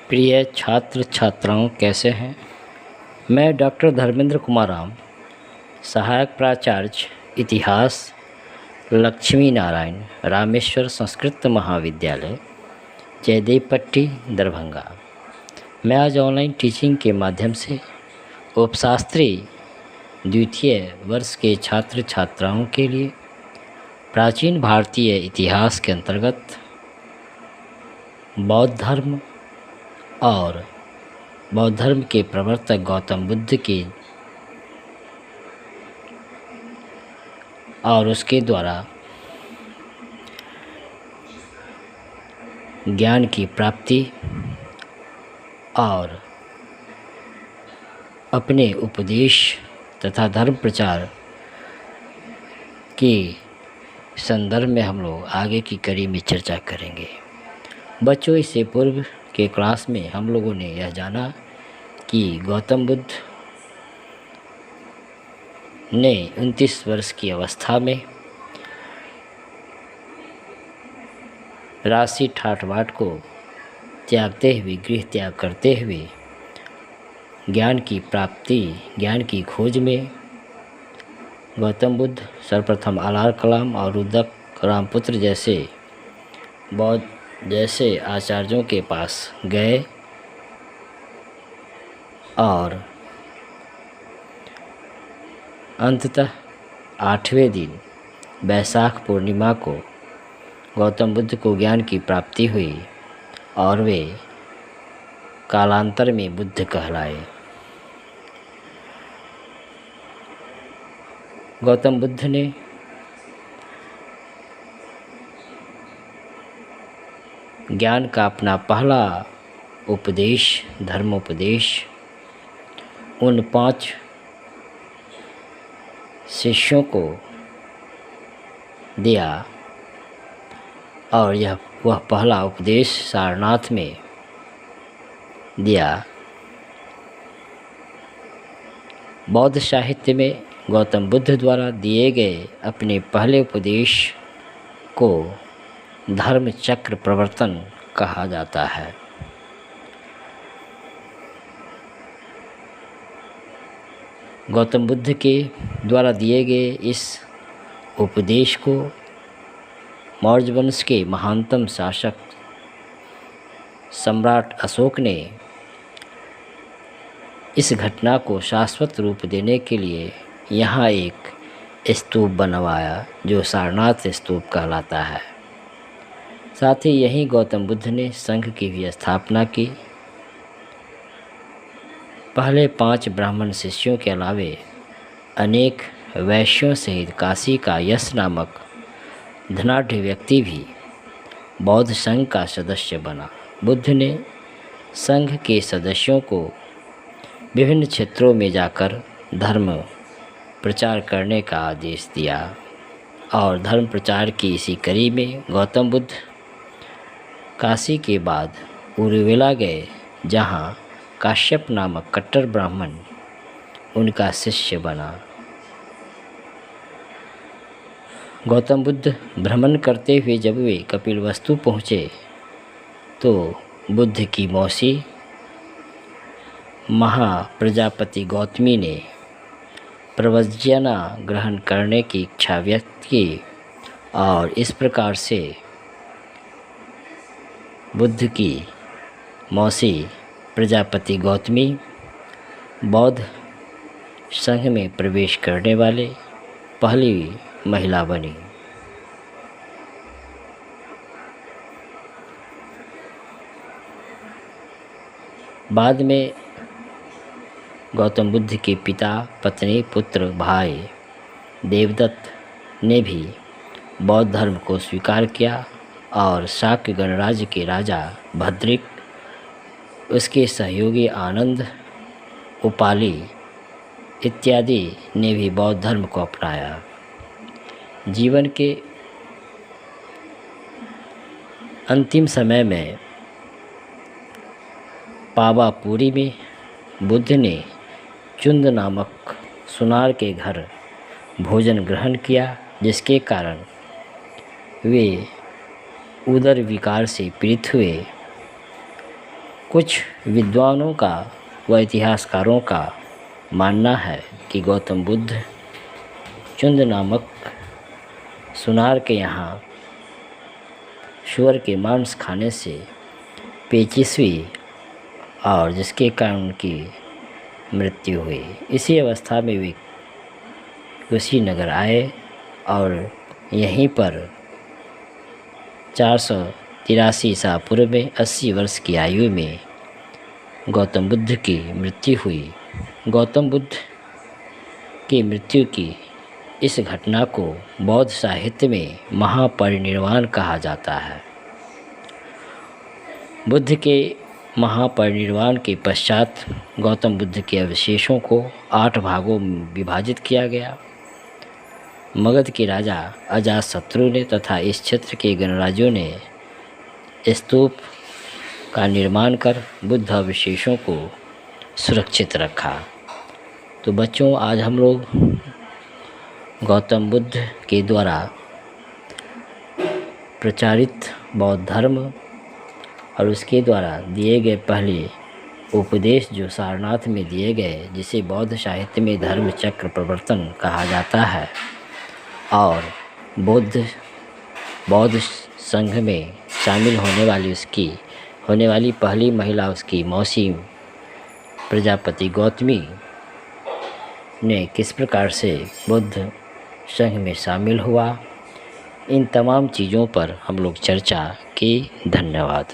प्रिय छात्र छात्राओं, कैसे हैं। मैं डॉक्टर धर्मेंद्र कुमार राम, सहायक प्राचार्य इतिहास, लक्ष्मी नारायण रामेश्वर संस्कृत महाविद्यालय, जयदेव पट्टी, दरभंगा। मैं आज ऑनलाइन टीचिंग के माध्यम से उपशास्त्री द्वितीय वर्ष के छात्र छात्राओं के लिए प्राचीन भारतीय इतिहास के अंतर्गत बौद्ध धर्म और बौद्ध धर्म के प्रवर्तक गौतम बुद्ध की और उसके द्वारा ज्ञान की प्राप्ति और अपने उपदेश तथा धर्म प्रचार के संदर्भ में हम लोग आगे की कड़ी में चर्चा करेंगे। बच्चों, इससे पूर्व के क्लास में हम लोगों ने यह जाना कि गौतम बुद्ध ने 29 वर्ष की अवस्था में राशि ठाट बाट को त्यागते हुए, गृह त्याग करते हुए ज्ञान की प्राप्ति, ज्ञान की खोज में गौतम बुद्ध सर्वप्रथम आलार कलाम और रुद्रक रामपुत्र जैसे आचार्यों के पास गए और अंततः 8वें दिन बैसाख पूर्णिमा को गौतम बुद्ध को ज्ञान की प्राप्ति हुई और वे कालांतर में बुद्ध कहलाए। गौतम बुद्ध ने ज्ञान का अपना पहला उपदेश, धर्मोपदेश उन 5 शिष्यों को दिया और वह पहला उपदेश सारनाथ में दिया। बौद्ध साहित्य में गौतम बुद्ध द्वारा दिए गए अपने पहले उपदेश को धर्म चक्र प्रवर्तन कहा जाता है। गौतम बुद्ध के द्वारा दिए गए इस उपदेश को मौर्य वंश के महानतम शासक सम्राट अशोक ने इस घटना को शाश्वत रूप देने के लिए यहाँ एक स्तूप बनवाया जो सारनाथ स्तूप कहलाता है। साथ ही यहीं गौतम बुद्ध ने संघ की भी स्थापना की। पहले 5 ब्राह्मण शिष्यों के अलावे अनेक वैश्यों सहित काशी का यश नामक धनाढ्य व्यक्ति भी बौद्ध संघ का सदस्य बना। बुद्ध ने संघ के सदस्यों को विभिन्न क्षेत्रों में जाकर धर्म प्रचार करने का आदेश दिया और धर्म प्रचार की इसी कड़ी में गौतम बुद्ध काशी के बाद उरुवेला गए, जहाँ काश्यप नामक कट्टर ब्राह्मण उनका शिष्य बना। गौतम बुद्ध भ्रमण करते हुए जब वे कपिलवस्तु पहुँचे तो बुद्ध की मौसी महाप्रजापति गौतमी ने प्रवज्जना ग्रहण करने की इच्छा व्यक्त की और इस प्रकार से बुद्ध की मौसी प्रजापति गौतमी बौद्ध संघ में प्रवेश करने वाले पहली महिला बनी। बाद में गौतम बुद्ध के पिता, पत्नी, पुत्र, भाई देवदत्त ने भी बौद्ध धर्म को स्वीकार किया और शाक्य गणराज्य के राजा भद्रिक, उसके सहयोगी आनंद, उपाली इत्यादि ने भी बौद्ध धर्म को अपनाया। जीवन के अंतिम समय में पावापुरी में बुद्ध ने चुंद नामक सुनार के घर भोजन ग्रहण किया, जिसके कारण वे उदर विकार से पीड़ित हुए कुछ विद्वानों का व इतिहासकारों का मानना है कि गौतम बुद्ध चुंद नामक सुनार के यहाँ सूअर के मांस खाने से पेचिश हुई और जिसके कारण उनकी मृत्यु हुई। इसी अवस्था में वे कुशीनगर आए और यहीं पर 483 ईसा पूर्व में 80 वर्ष की आयु में गौतम बुद्ध की मृत्यु हुई। गौतम बुद्ध की मृत्यु की इस घटना को बौद्ध साहित्य में महापरिनिर्वाण कहा जाता है। बुद्ध के महापरिनिर्वाण के पश्चात गौतम बुद्ध के अवशेषों को 8 भागों में विभाजित किया गया। मगध के राजा अजातशत्रु ने तथा इस क्षेत्र के गणराज्यों ने स्तूप का निर्माण कर बुद्ध अवशेषों को सुरक्षित रखा। तो बच्चों, आज हम लोग गौतम बुद्ध के द्वारा प्रचारित बौद्ध धर्म और उसके द्वारा दिए गए पहले उपदेश जो सारनाथ में दिए गए, जिसे बौद्ध साहित्य में धर्म चक्र प्रवर्तन कहा जाता है, और बौद्ध संघ में शामिल होने वाली पहली महिला उसकी मौसी प्रजापति गौतमी ने किस प्रकार से बुद्ध संघ में शामिल हुआ, इन तमाम चीज़ों पर हम लोग चर्चा की। धन्यवाद।